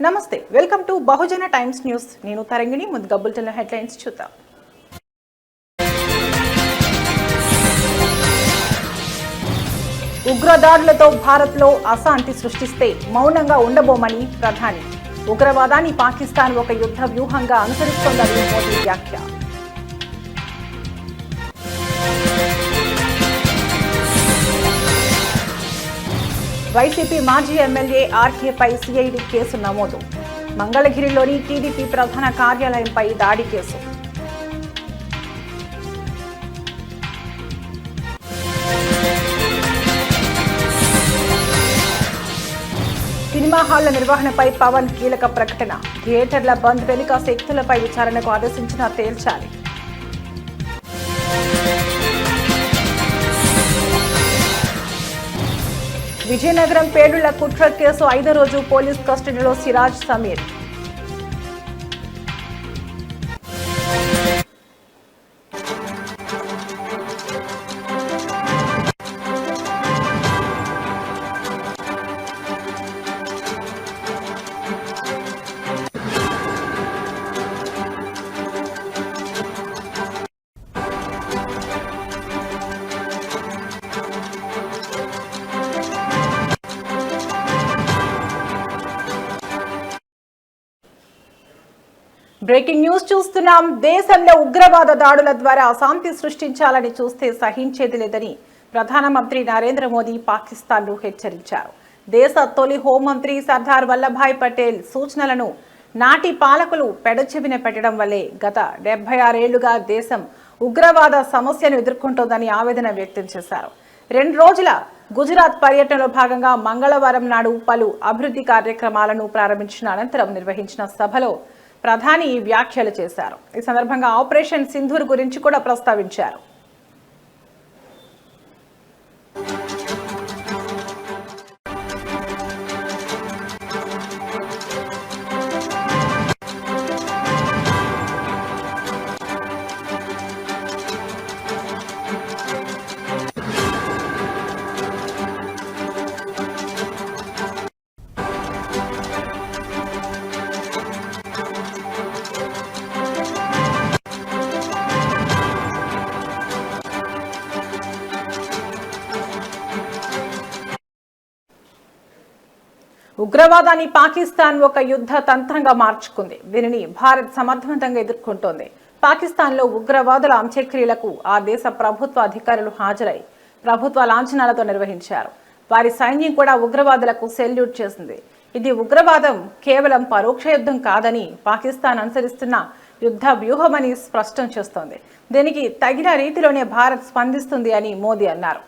నమస్తే, welcome to Bahujan times news. నేను తరంగిణి. ముందుగా బులెటిన్ హెడ్లైన్స్ చూద్దాం. ఉగ్రదాడులతో భారత్లో అశాంతి సృష్టిస్తే మౌనంగా ఉండబోమని ప్రధాని. ఉగ్రవాదాన్ని పాకిస్తాన్ ఒక యుద్ధ వ్యూహంగా అనుసరిస్తోందని మోదీ వ్యాఖ్య. వైసీపీ మాజీ ఎమ్మెల్యే ఆర్కేపై సిఐడి కేసు నమోదు. మంగళగిరిలోని టీడీపీ ప్రధాన కార్యాలయంపై దాడి కేసు. సినిమా హాళ్ల నిర్వహణపై పవన్ కీలక ప్రకటన. థియేటర్ల బంద్ వెనుక శక్తులపై విచారణకు ఆదేశించినా తేల్చాలి. విజయనగరం పేలుళ్ల కుట్ర కేసు 5వ రోజు పోలీస్ కస్టడీలో సిరాజ్ సమీర్. బ్రేకింగ్ న్యూస్ చూస్తున్నాం. దేశంలో ఉగ్రవాద దాడుల ద్వారా అశాంతి సృష్టించాలని చూస్తే సహించేది లేదని ప్రధానమంత్రి నరేంద్ర మోదీ పాకిస్తాన్ను హెచ్చరించారు. దేశ తొలి హోంమంత్రి సర్దార్ వల్లభాయ్ పటేల్ సూచనలను నాటి పాలకులు పెడచెవిన పెట్టడం వల్లే గత 76 ఏళ్లుగా దేశం ఉగ్రవాద సమస్యను ఎదుర్కొంటోందని ఆవేదన వ్యక్తం చేశారు. 2 రోజుల గుజరాత్ పర్యటనలో భాగంగా మంగళవారం నాడు పలు అభివృద్ధి కార్యక్రమాలను ప్రారంభించిన అనంతరం నిర్వహించిన సభలో ప్రధాని ఈ వ్యాఖ్యలు చేశారు. ఈ సందర్భంగా ఆపరేషన్ సింధూర్ గురించి కూడా ప్రస్తావించారు. ఉగ్రవాదాన్ని పాకిస్తాన్ ఒక యుద్ధ తంత్రంగా మార్చుకుంది. దీనిని భారత్ సమర్థవంతంగా ఎదుర్కొంటోంది. పాకిస్తాన్లో ఉగ్రవాదుల అంత్యక్రియలకు ఆ దేశ ప్రభుత్వ అధికారులు హాజరై ప్రభుత్వ లాంఛనాలతో నిర్వహించారు. వారి సైన్యం కూడా ఉగ్రవాదులకు సెల్యూట్ చేసింది. ఇది ఉగ్రవాదం కేవలం పరోక్ష యుద్ధం కాదని, పాకిస్తాన్ అనుసరిస్తున్న యుద్ధ వ్యూహమని స్పష్టం చేస్తోంది. దీనికి తగిన రీతిలోనే భారత్ స్పందిస్తుంది అని మోదీ అన్నారు.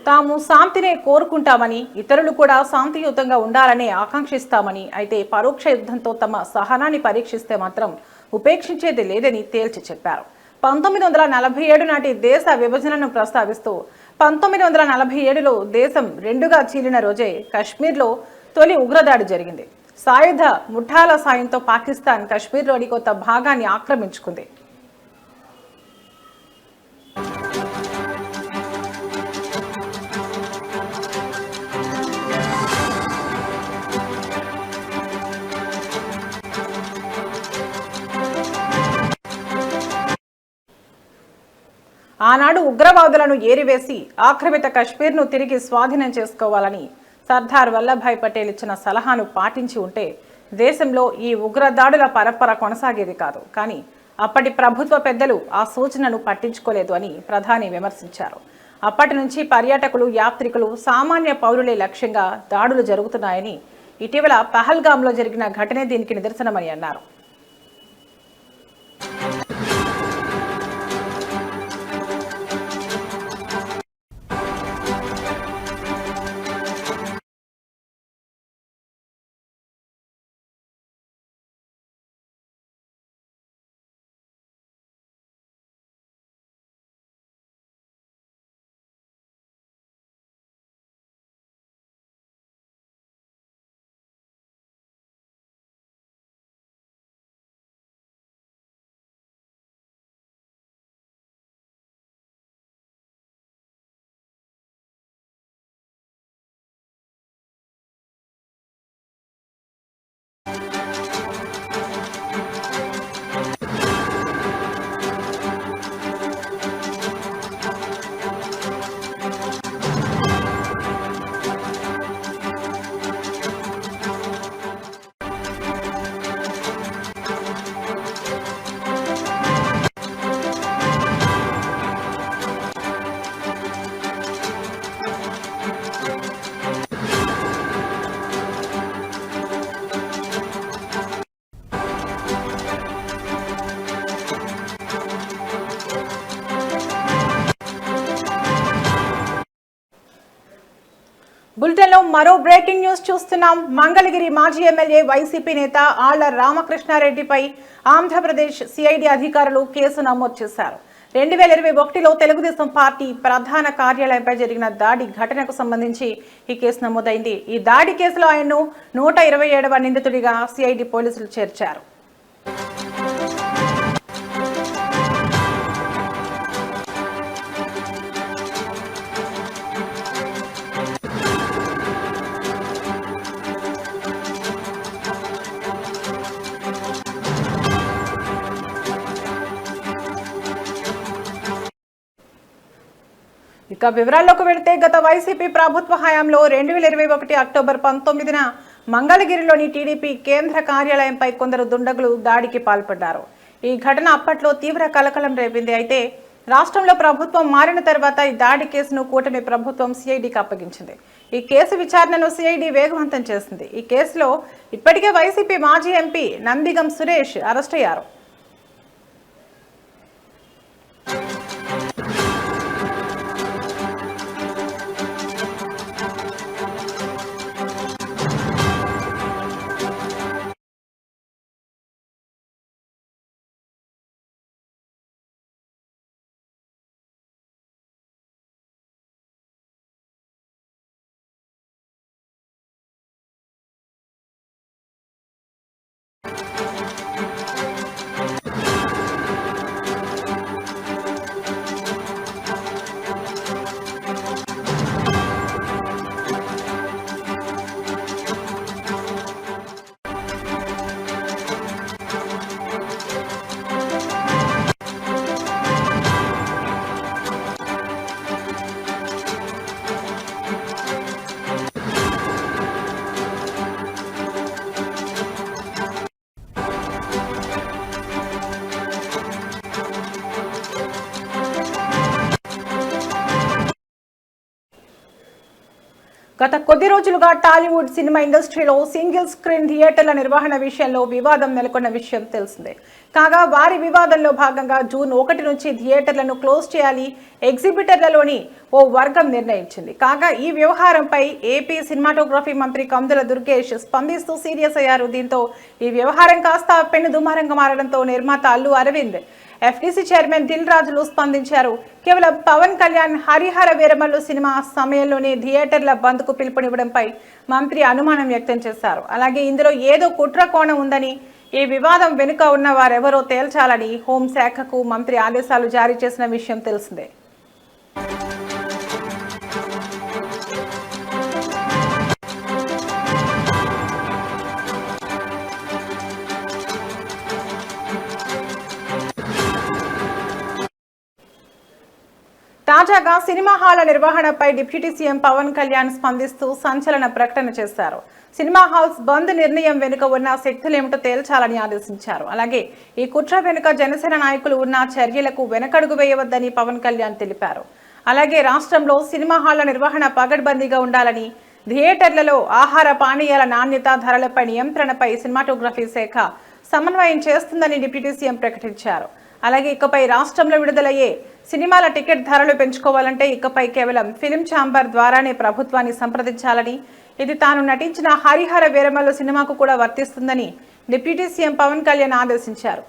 తాము శాంతినే కోరుకుంటామని, ఇతరులు కూడా శాంతియుతంగా ఉండాలని ఆకాంక్షిస్తామని, అయితే పరోక్ష యుద్ధంతో తమ సహనాన్ని పరీక్షిస్తే మాత్రం ఉపేక్షించేది లేదని తేల్చి చెప్పారు. 1947 నాటి దేశ విభజనను ప్రస్తావిస్తూ 1947లో దేశం 2గా చీలిన రోజే కశ్మీర్లో తొలి ఉగ్రదాడి జరిగింది. సాయుధ ముఠాల సాయంతో పాకిస్తాన్ కశ్మీర్లోని కొంత భాగాన్ని ఆక్రమించుకుంది. ఆనాడు ఉగ్రవాదులను ఏరివేసి ఆక్రమిత కశ్మీర్ను తిరిగి స్వాధీనం చేసుకోవాలని సర్దార్ వల్లభాయ్ పటేల్ ఇచ్చిన సలహాను పాటించి ఉంటే దేశంలో ఈ ఉగ్రదాడుల పరపర కొనసాగేది కాదు. కానీ అప్పటి ప్రభుత్వ పెద్దలు ఆ సూచనను పట్టించుకోలేదు అని ప్రధాని విమర్శించారు. అప్పటి నుంచి పర్యాటకులు, యాత్రికులు, సామాన్య పౌరులే లక్ష్యంగా దాడులు జరుగుతున్నాయని, ఇటీవల పహల్గామ్లో జరిగిన ఘటనే దీనికి నిదర్శనమని అన్నారు. బులెటిన్లో మరో బ్రేకింగ్ న్యూస్ చూస్తున్నాం. మంగళగిరి మాజీ ఎమ్మెల్యే వైసీపీ నేత ఆళ్ల రామకృష్ణారెడ్డిపై ఆంధ్రప్రదేశ్ సిఐడి అధికారులు కేసు నమోదు చేశారు. 2021లో తెలుగుదేశం పార్టీ ప్రధాన కార్యాలయంపై జరిగిన దాడి ఘటనకు సంబంధించి ఈ కేసు నమోదైంది. ఈ దాడి కేసులో ఆయన్ను 127వ నిందితుడిగా సిఐడి పోలీసులు చేర్చారు. ఇక వివరాల్లోకి వెళితే గత వైసీపీ ప్రభుత్వ హయాంలో 2021 అక్టోబర్ 19న మంగళగిరిలోని టీడీపీ కేంద్ర కార్యాలయంపై కొందరు దుండగులు దాడికి పాల్పడ్డారు. ఈ ఘటన అప్పట్లో తీవ్ర కలకలం రేపింది. అయితే రాష్ట్రంలో ప్రభుత్వం మారిన తర్వాత ఈ దాడి కేసును కూటమి ప్రభుత్వం సిఐడికి అప్పగించింది. ఈ కేసు విచారణను సిఐడి వేగవంతం చేసింది. ఈ కేసులో ఇప్పటికే వైసీపీ మాజీ ఎంపీ నందిగం సురేష్ అరెస్ట్ అయ్యారు. గత కొద్ది రోజులుగా టాలీవుడ్ సినిమా ఇండస్ట్రీలో సింగిల్ స్క్రీన్ థియేటర్ల నిర్వహణ విషయంలో వివాదం నెలకొన్న విషయం తెలిసిందే. కాగా వారి వివాదంలో భాగంగా జూన్ 1 నుంచి థియేటర్లను క్లోజ్ చేయాలి ఎగ్జిబిటర్లలోని ఓ వర్గం నిర్ణయించింది. కాగా ఈ వ్యవహారంపై ఏపీ సినిమాటోగ్రఫీ మంత్రి కందుల దుర్గేష్ స్పందిస్తూ సీరియస్ అయ్యారు. దీంతో ఈ వ్యవహారం కాస్త పెను దుమారంగా మారడంతో నిర్మాత అల్లు అరవింద్, ఎఫ్టీసీ చైర్మన్ దిల్ రాజులు స్పందించారు. కేవలం పవన్ కళ్యాణ్ హరిహర వీరమల్లు సినిమా సమయంలోనే థియేటర్ల బంద్కు పిలుపునివ్వడంపై మంత్రి అనుమానం వ్యక్తం చేశారు. అలాగే ఇందులో ఏదో కుట్ర కోణం ఉందని, ఈ వివాదం వెనుక ఉన్న వారెవరో తేల్చాలని హోంశాఖకు మంత్రి ఆదేశాలు జారీ చేసిన విషయం తెలిసిందే. తాజాగా సినిమా హాళ్ల నిర్వహణపై డిప్యూటీ సీఎం పవన్ కళ్యాణ్ స్పందిస్తూ సంచలన ప్రకటన చేశారు. సినిమా హాల్స్ బంద్ నిర్ణయం వెనుక ఉన్న శక్తులేమిటో తేల్చాలని ఆదేశించారు. అలాగే ఈ కుట్ర వెనుక జనసేన నాయకులు ఉన్న చర్యలకు వెనకడుగు వేయవద్దని పవన్ కళ్యాణ్ తెలిపారు. అలాగే రాష్ట్రంలో సినిమా హాళ్ల నిర్వహణ పగడ్బందీగా ఉండాలని, థియేటర్లలో ఆహార పానీయాల నాణ్యత, ధరలపై నియంత్రణపై సినిమాటోగ్రఫీ శాఖ సమన్వయం చేస్తుందని డిప్యూటీ సీఎం ప్రకటించారు. అలాగే ఇకపై రాష్ట్రంలో విడుదలయ్యే సినిమాల టికెట్ ధరలు పెంచుకోవాలంటే ఇకపై కేవలం ఫిలిం ఛాంబర్ ద్వారానే ప్రభుత్వాన్ని సంప్రదించాలని, ఇది తాను నటించిన హరిహర వీరమల్లు సినిమాకు కూడా వర్తిస్తుందని డిప్యూటీ సీఎం పవన్ కళ్యాణ్ ఆదేశించారు.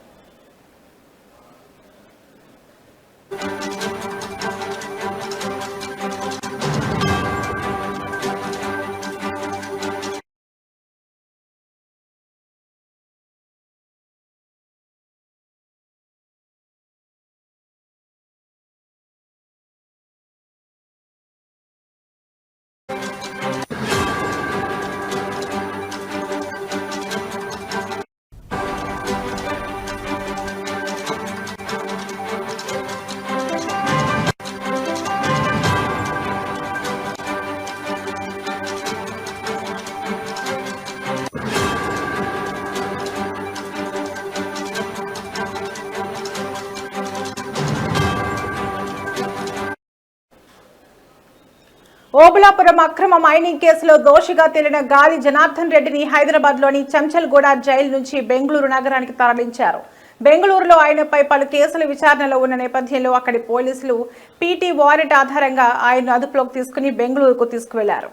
ఓబులాపురం అక్రమ మైనింగ్ కేసులో దోషిగా తేలిన గాలి జనార్దన్ రెడ్డిని హైదరాబాద్లోని చంచల్గూడ జైలు నుంచి బెంగళూరు నగరానికి తరలించారు. బెంగళూరులో ఆయనపై పలు కేసులు విచారణలో ఉన్న నేపథ్యంలో అక్కడి పోలీసులు పీటీ వారెంట్ ఆధారంగా ఆయన్ను అదుపులోకి తీసుకుని బెంగళూరుకు తీసుకువెళ్లారు.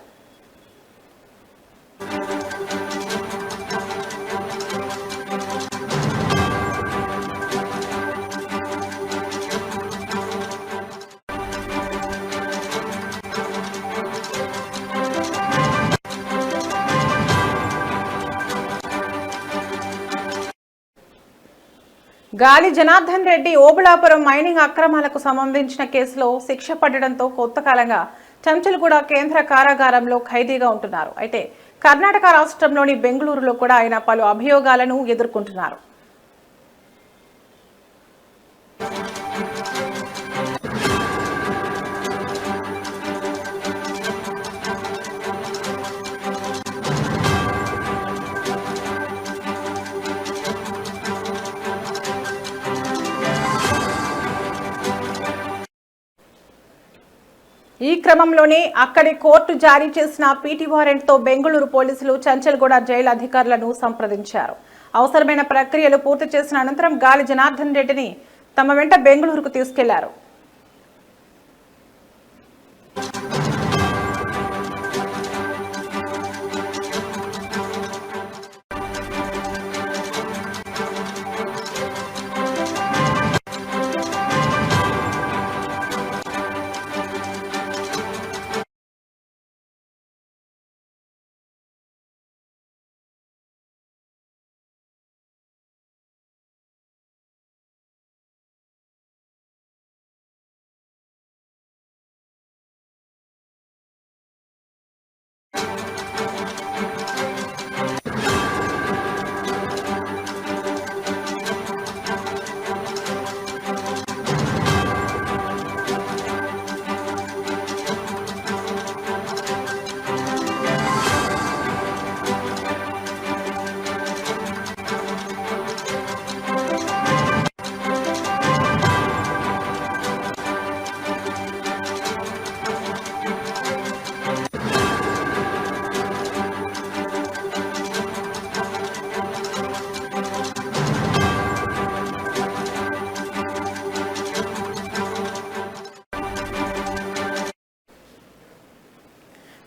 గాలి జనార్దన్ రెడ్డి ఓబుళాపురం మైనింగ్ అక్రమాలకు సంబంధించిన కేసులో శిక్ష పడడంతో కొంతకాలంగా చెంచల్గూడ కేంద్ర కారాగారంలో ఖైదీగా ఉంటున్నారు. అయితే కర్ణాటక రాష్ట్రంలోని బెంగళూరులో కూడా ఆయన పలు అభియోగాలను ఎదుర్కొంటున్నారు. ఈ క్రమంలోనే అక్కడి కోర్టు జారీ చేసిన పీటీ వారెంట్తో బెంగళూరు పోలీసులు చెంచల్గూడ జైలు అధికారులను సంప్రదించారు. అవసరమైన ప్రక్రియలు పూర్తి చేసిన అనంతరం గాలి జనార్దన్ రెడ్డిని తమ వెంట బెంగళూరుకు తీసుకెళ్లారు.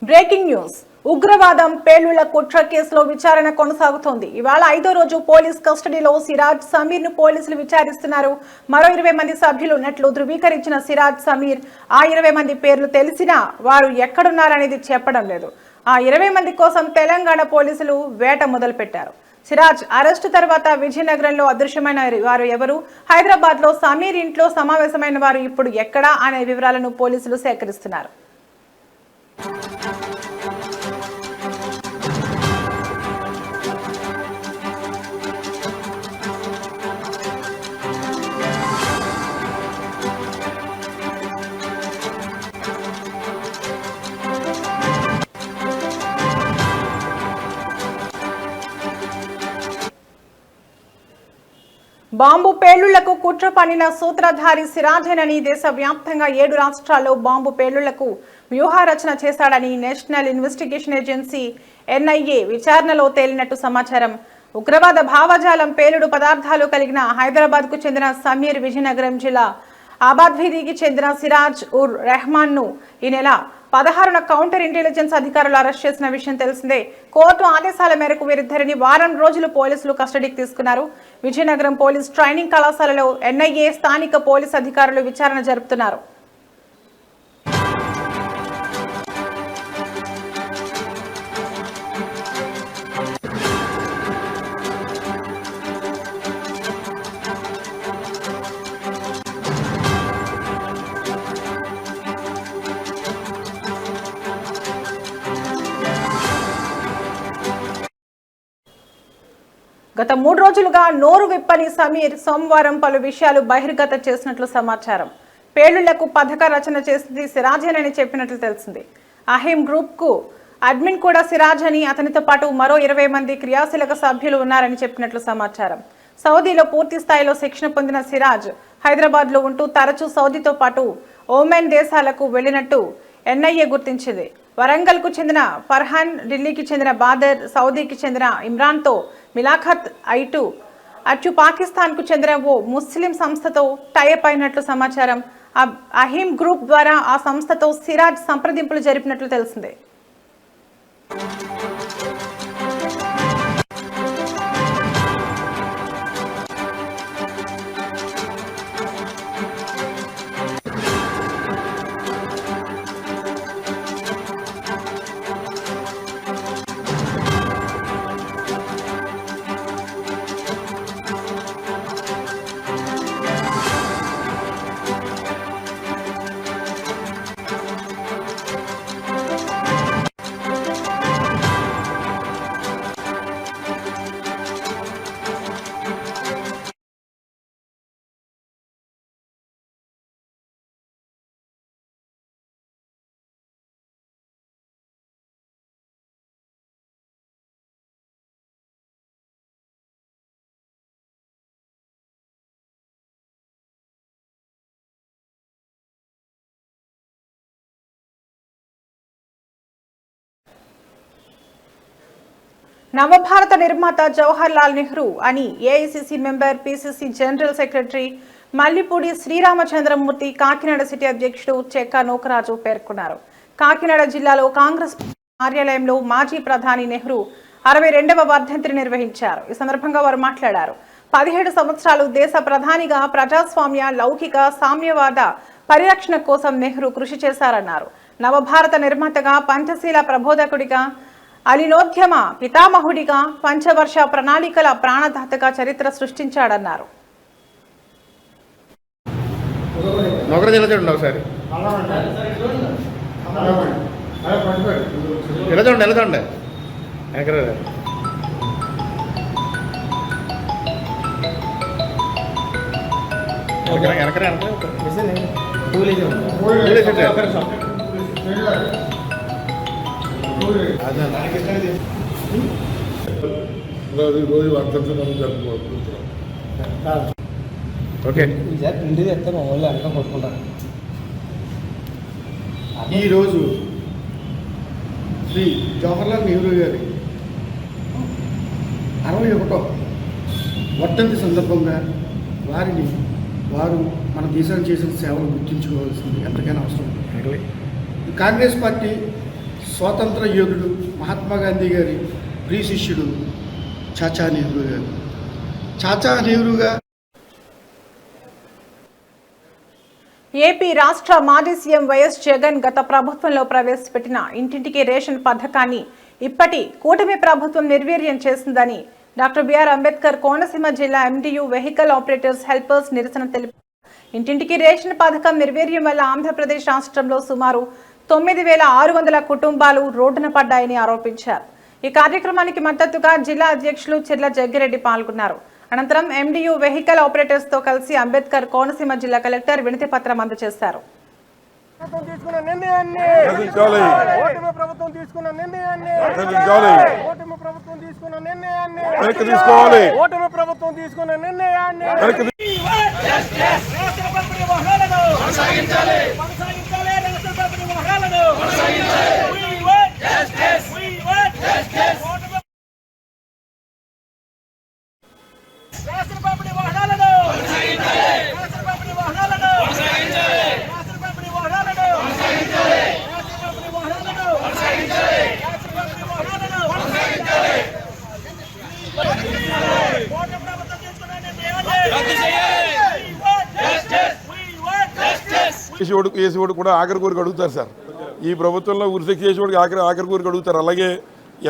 Breaking news. ఉగ్రవాదం పేలుళ్ల కుట్ర కేసులో విచారణ కొనసాగుతోంది. ఇవాళ 5వ రోజు పోలీస్ కస్టడీలో సిరాజ్ సమీర్ ను పోలీసులు విచారిస్తున్నారు. మరో 20 మంది సభ్యులు ఉన్నట్లు ధృవీకరించిన సిరాజ్ సమీర్ ఆ 20 మంది పేర్లు తెలిసినా వారు ఎక్కడున్నారనేది చెప్పడం లేదు. ఆ 20 మంది కోసం తెలంగాణ పోలీసులు వేట మొదలుపెట్టారు. సిరాజ్ అరెస్టు తర్వాత విజయనగరంలో అదృశ్యమైన వారు ఎవరు, హైదరాబాద్ లో సమీర్ ఇంట్లో సమావేశమైన వారు ఇప్పుడు ఎక్కడా అనే వివరాలను పోలీసులు సేకరిస్తున్నారు. బాంబు పేలుళ్లకు కుట్ర పన్నిన సూత్రధారి సిరాజేనని దేశవ్యాప్తంగా 7 రాష్ట్రాల్లో బాంబు పేలుళ్లకు వ్యూహరచన చేశాడని నేషనల్ ఇన్వెస్టిగేషన్ ఏజెన్సీ ఎన్ఐఏ విచారణలో తేలినట్టు సమాచారం. ఉగ్రవాద భావజాలం, పేలుడు పదార్థాలు కలిగిన హైదరాబాద్ కు చెందిన సమీర్, విజయనగరం జిల్లా ఆబాద్ వీధికి చెందిన సిరాజ్ ఉర్ రెహమాన్ ను ఈ నెల 16న కౌంటర్ ఇంటెలిజెన్స్ అధికారులు అరెస్ట్ చేసిన విషయం తెలిసిందే. కోర్టు ఆదేశాల మేరకు వీరిద్దరిని వారం రోజులు పోలీసులు కస్టడీకి తీసుకున్నారు. విజయనగరం పోలీస్ ట్రైనింగ్ కళాశాలలో ఎన్ఐఏ స్థానిక పోలీస్ అధికారులు విచారణ జరుపుతున్నారు. గత 3 రోజులుగా నోరు విప్పని సమీర్ సోమవారం పలు విషయాలు బహిర్గతం చేసినట్లు సమాచారం. పేలుళ్లకు పథక రచన చేసింది సిరాజేనని చెప్పినట్లు తెలిసింది. అహీం గ్రూప్ కు అడ్మిన్ కూడా సిరాజ్ అని, అతనితో పాటు మరో 20 మంది క్రియాశీలక సభ్యులు ఉన్నారని చెప్పినట్లు సమాచారం. సౌదీలో పూర్తి స్థాయిలో శిక్షణ పొందిన సిరాజ్ హైదరాబాద్ లో ఉంటూ తరచూ సౌదీతో పాటు ఓమెన్ దేశాలకు వెళ్లినట్టు ఎన్ఐఏ గుర్తించింది. వరంగల్ కు చెందిన ఫర్హాన్, ఢిల్లీకి చెందిన బాదర్, సౌదీకి చెందిన ఇమ్రాన్ తో మిలాఖత్ అటు పాకిస్తాన్ కు చెందిన ఓ ముస్లిం సంస్థతో టైఅప్ అయినట్లు సమాచారం. అహీం గ్రూప్ ద్వారా ఆ సంస్థతో సిరాజ్ సంప్రదింపులు జరిపినట్లు తెలిసిందే. నవభారత నిర్మాత జవహర్ లాల్ నెహ్రూ అని AICC member, PCC general secretary Mallipudi Sriramachandramurthy, Kakinada city అధ్యక్షుడు చెక్క నూకరాజు పేర్కొన్నారు. కాకినాడ జిల్లాలో కాంగ్రెస్ కార్యాలయంలో మాజీ ప్రధాని నెహ్రూ 62వ వర్ధంతిని నిర్వహించారు. ఈ సందర్భంగా వారు మాట్లాడారు. 17 సంవత్సరాలు దేశ ప్రధానిగా ప్రజాస్వామ్య, లౌకిక, సామ్యవాద పరిరక్షణ కోసం నెహ్రూ కృషి చేశారన్నారు. నవభారత నిర్మాతగా, పంచశీల ప్రబోధకుడిగా, అలినోద్యమ పితామహుడిగా, పంచవర్ష ప్రణాళికల ప్రాణదాతగా చరిత్ర సృష్టించాడన్నారు. ఈరోజు శ్రీ జవహర్లాల్ నెహ్రూ గారి 61వ వర్ధంతి సందర్భంగా వారు మన దేశానికి చేసిన సేవలు గుర్తించుకోవాల్సింది ఎంతకైనా అవసరం. కాంగ్రెస్ పార్టీ స్వాతంత్ర యోధుడు మహాత్మా గాంధీ గారి ప్రియ శిష్యుడు చాచా నెహ్రూ గారు. చాచా నెహ్రూగా ఏపీ రాష్ట్ర మాజీ సీఎం వైఎస్ జగన్ గత ప్రభుత్వంలో ప్రవేశపెట్టిన ఇంటింటికి రేషన్ పథకాన్ని ఇప్పటి కూటమి ప్రభుత్వం నిర్వీర్యం చేసిందని డాక్టర్ బిఆర్ అంబేద్కర్ కోనసీమ జిల్లా ఎండియు వెహికల్ ఆపరేటర్స్ హెల్పర్స్ నిరసన తెలిపారు. ఇంటింటికి రేషన్ పథకం నిర్వీర్యం వల్ల ఆంధ్రప్రదేశ్ రాష్ట్రంలో సుమారు 9,600 కుటుంబాలు రోడ్డున పడ్డాయని ఆరోపించారు. ఈ కార్యక్రమానికి మద్దతుగా జిల్లా అధ్యక్షులు చిర్ల జగ్గిరెడ్డి పాల్గొన్నారు. అనంతరం ఎండియు వెహికల్ ఆపరేటర్స్ తో కలిసి అంబేద్కర్ కోనసీమ జిల్లా కలెక్టర్ వినతి పత్రం అందజేశారు. చేసేవాడు కూడా ఆఖరి కోరిక అడుగుతారు సార్. ఈ ప్రభుత్వంలో ఉరిశిక్ష చేసేవాడికి ఆఖరి కోరిక అడుగుతారు. అలాగే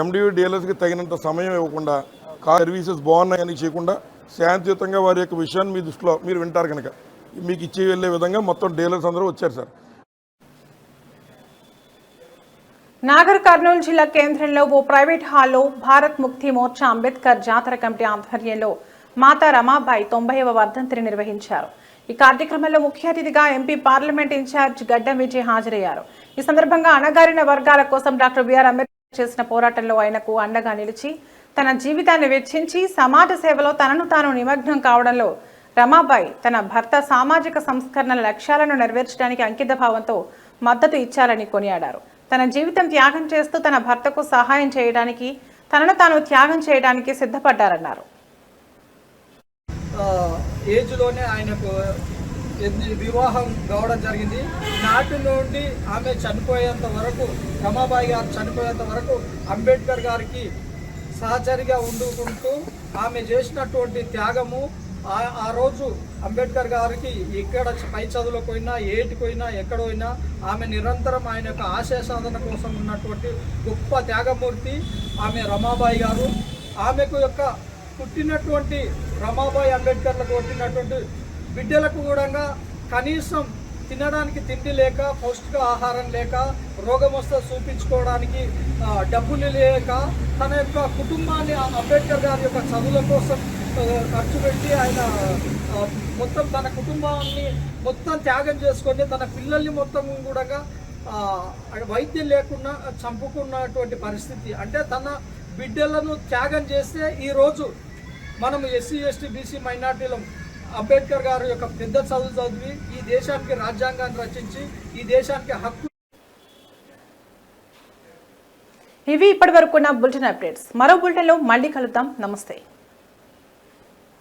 ఎండియూ డీలర్స్కి తగినంత సమయం ఇవ్వకుండా, కార్ సర్వీసెస్ బాగున్నాయని చేయకుండా శాంతియుతంగా వారి యొక్క విషయాన్ని మీ దృష్టిలో మీరు వింటారు కనుక మీకు ఇచ్చి వెళ్ళే విధంగా మొత్తం డీలర్స్ అందరూ వచ్చారు సార్. నాగర్ కర్నూలు జిల్లా కేంద్రంలో ఓ ప్రైవేట్ హాల్లో భారత్ ముక్తి మోర్చా అంబేద్కర్ జాతర కమిటీ ఆధ్వర్యంలో మాతా రమాబాయి 90వ వర్ధంతిని నిర్వహించారు. ఈ కార్యక్రమంలో ముఖ్య అతిథిగా ఎంపీ పార్లమెంట్ ఇన్ఛార్జ్ గడ్డం విజయ్ హాజరయ్యారు. ఈ సందర్భంగా అణగారిన వర్గాల కోసం డాక్టర్ బిఆర్ అంబేద్కర్ చేసిన పోరాటంలో ఆయనకు అండగా నిలిచి తన జీవితాన్ని వెచ్చించి సమాజ సేవలో తనను తాను నిమగ్నం కావడంలో రమాబాయి తన భర్త సామాజిక సంస్కరణల లక్ష్యాలను నెరవేర్చడానికి అంకిత భావంతో మద్దతు ఇచ్చారని కొనియాడారు. తన జీవితం త్యాగం చేస్తూ తన భర్తకు సహాయం చేయడానికి, తనను తాను త్యాగం చేయడానికి సిద్ధపడ్డారన్నారు. ఏజ్లోనే ఆయనకు వివాహం కావడం జరిగింది. నాటి నుండి ఆమె చనిపోయేంత వరకు, రమాబాయి గారు చనిపోయేంత వరకు అంబేద్కర్ గారికి సహచరిగా ఉండుకుంటూ ఆమె చేసినటువంటి త్యాగము, ఆ రోజు అంబేద్కర్ గారికి ఎక్కడ పై చదువులకు పోయినా, ఏటికి పోయినా, ఎక్కడ పోయినా ఆమె నిరంతరం ఆయన యొక్క ఆశయ సాధన కోసం ఉన్నటువంటి గొప్ప త్యాగమూర్తి ఆమె రమాబాయి గారు. ఆమెకు యొక్క పుట్టినటువంటి రమాబాయి అంబేద్కర్లకు పుట్టినటువంటి బిడ్డలకు కూడా కనీసం తినడానికి తిండి లేక, పౌష్టిక ఆహారం లేక, రోగం వస్తే చూపించుకోవడానికి డబ్బులు లేక తన యొక్క కుటుంబాన్ని అంబేద్కర్ గారి యొక్క చదువుల కోసం ఖర్చు పెట్టి ఆయన మొత్తం తన కుటుంబాన్ని మొత్తం త్యాగం చేసుకొని తన పిల్లల్ని మొత్తం కూడా వైద్యం లేకుండా చంపుకున్నటువంటి పరిస్థితి. అంటే తన బిడ్డలను త్యాగం చేస్తే ఈరోజు మనం ఎస్సీ, ఎస్టీ, బీసీ మైనార్టీలు అంబేద్కర్ గారి యొక్క పెద్ద చదువు చదివి ఈ దేశానికి రాజ్యాంగాన్ని రచించి ఈ దేశానికి హక్కు. ఇవి ఇప్పటివరకున్న బులెటిన్ అప్డేట్స్. మరో బులెటిన్లో మళ్ళీ కలుద్దాం. నమస్తే.